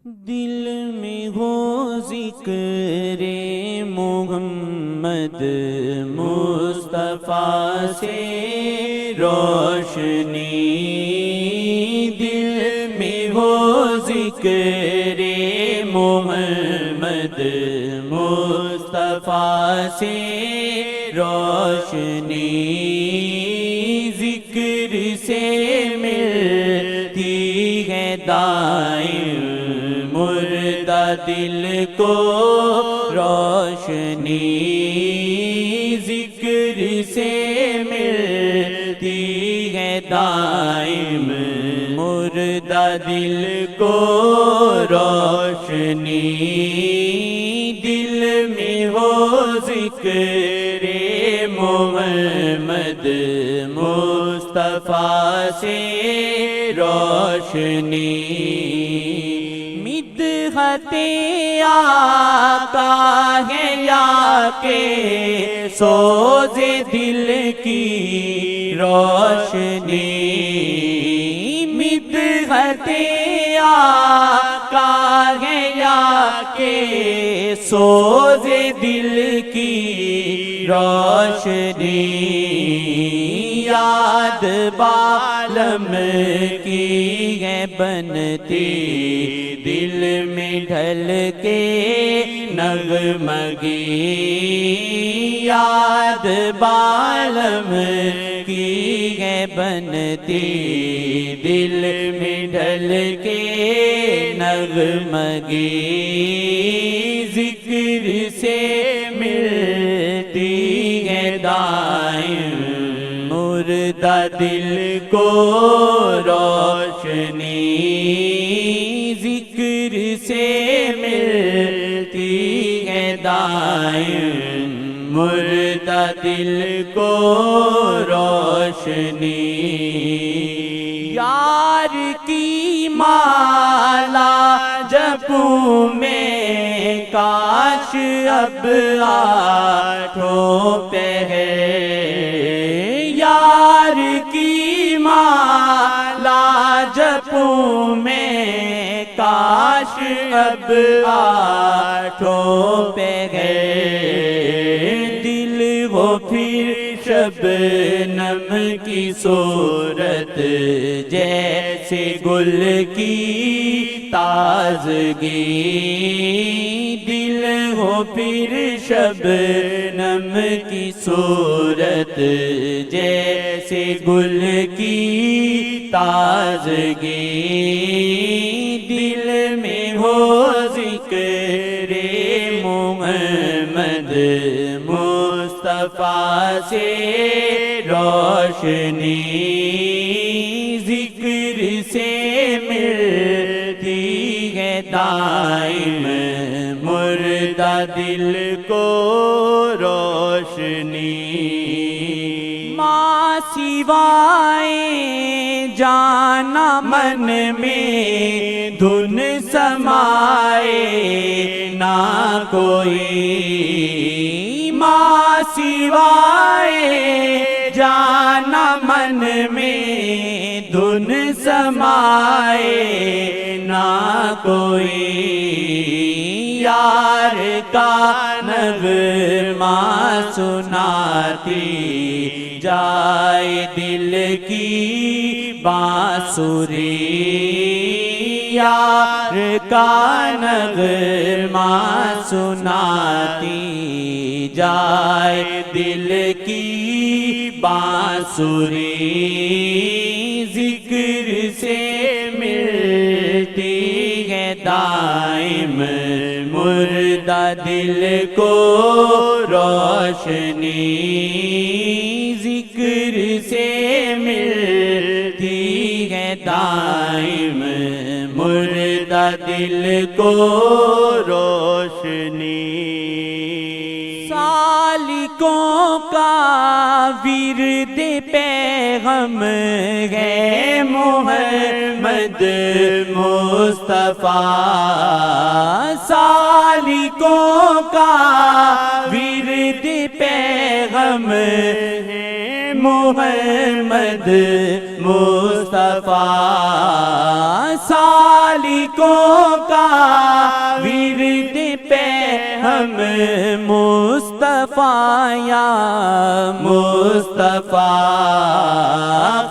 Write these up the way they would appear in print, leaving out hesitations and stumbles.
دل میں ہو ذکر محمد مصطفیٰ سے روشنی، دل میں ہو ذکر محمد مصطفیٰ سے روشنی، ذکر سے ملتی ہے دائم مردہ دل کو روشنی، ذکر سے ملتی ہے دائم مردہ دل کو روشنی، دل میں ہو ذکر محمد مصطفیٰ سے روشنی، مدحت آقا ہے یا کہ سوز دل کی روشنی، مدحت آقا ہے یا کہ سوز دل کی روشنی، یاد بالم کی ہے بنتی دل میں ڈھل کے نغمگی، یاد بالم کی ہے بنتی دل میں ڈھل کے نغمگی، ذکر سے ملتی ہے دائم مردہ دل کو روشنی، ذکر سے ملتی ہے دائم مردہ دل کو روشنی، یار کی مالا جپوں میں کاش اب آٹھوں پہ ہے، یار کی مالا جپوں میں کاش اب آٹھوں پہ ہے، دل ہو پھر شبنم کی صورت جیسے گل کی تازگی، دل ہو پھر شبنم کی صورت جیسے گل کی تازگی، دل میں ہو ذکر محمد مصطفیٰ سے روشنی، ذکر سے ملتی ہے دائم مردہ دل کو روشنی، ماں سوائے جانا من میں دھن سمائے نہ کوئی، ماں سوائے جانا من میں دھن سمائے نہ کوئی، یار کا نغمہ سناتی جائے دل کی بانسری، یار کا نغمہ سناتی جائے دل کی بانسری، ذکر سے ملتی ہے دائم مردہ دل کو روشنی، ذکر سے ملتی ہے دائم مردہ دل کو روشنی، سالکوں کا ورد پیغم ہے محمد مصطفیٰ، سالکوں کا ورد پیغم ہے محمد مصطفیٰ سالکوں کا ورد پہ ہم مصطفیٰ یا مصطفیٰ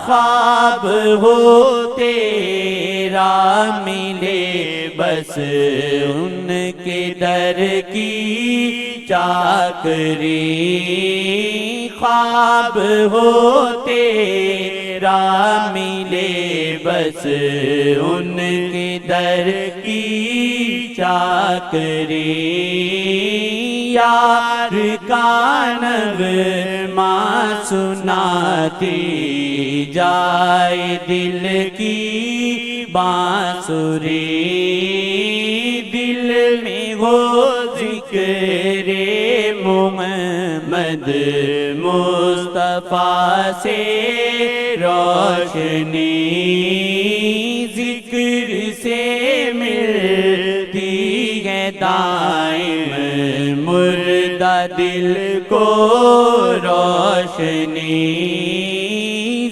خواب ہو تیرا ملے بس ان کے در کی چاکری خواب ہو تیرا ملے بس ان کے در کی چاکری یار کا نغمہ سناتی جائے دل کی بانسری دل میں ہو ذکر محمد مصطفیٰ سے روشنی ذکر سے ملتی ہے دائم مردہ دل کو روشنی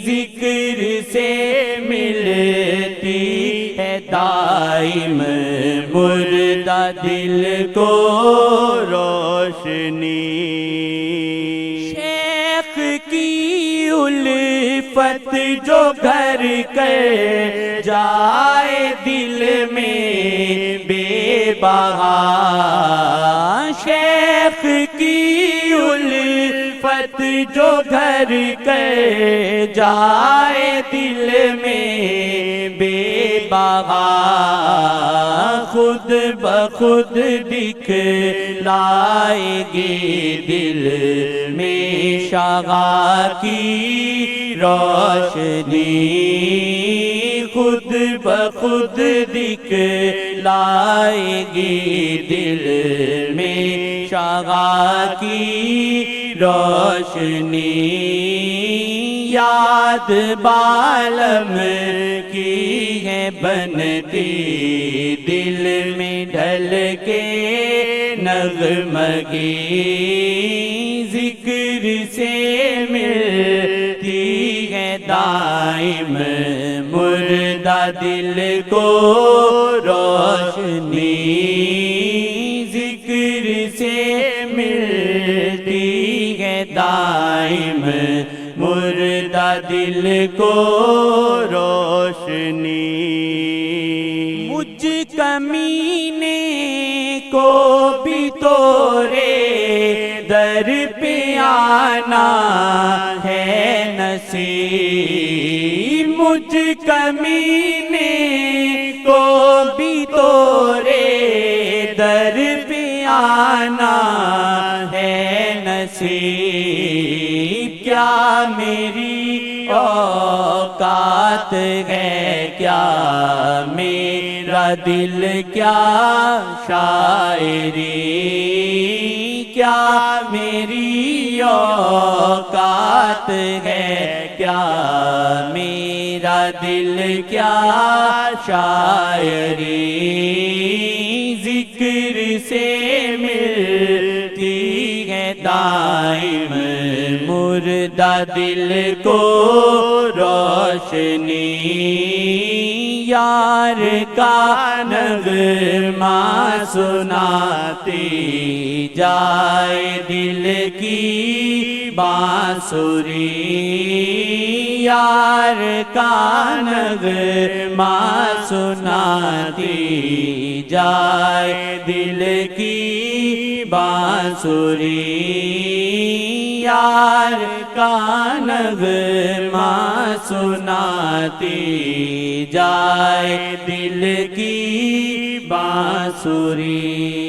ذکر سے ملتی ہے دائم مردہ دل کو روشنی شیخ کی الفت جو گھر کر جائے دل میں بے بہا شیخ کی الفت جو گھر کر جائے دل میں بے بہا خود بخود دکھلائے گی دل میں شغا کی روشنی خود بخود دکھلائے گی دل میں شغا کی روشنی یاد بالم کی ہے بنتی دل میں ڈھل کے نغمگی ذکر سے ملتی ہے دائم مردہ دل کو روشنی ذکر سے ملتی ہے دائم مردہ دل کو روشنی مجھ کمینے کو بھی تورے در پہ آنا ہے نصیب مجھ کمینے کو بھی تورے در پہ آنا ہے نصیب کیا میری اوقات ہے کیا میرا دل کیا شاعری کیا میری اوقات ہے کیا میرا دل کیا شاعری ذکر سے ملتی ہے دائم مردہ دل کو روشنی یار کا نغمہ سناتی جائے دل کی بانسری یار کا نغمہ سناتی جائے دل کی بانسری یار کا نغمہ سناتی جائے دل کی بانسری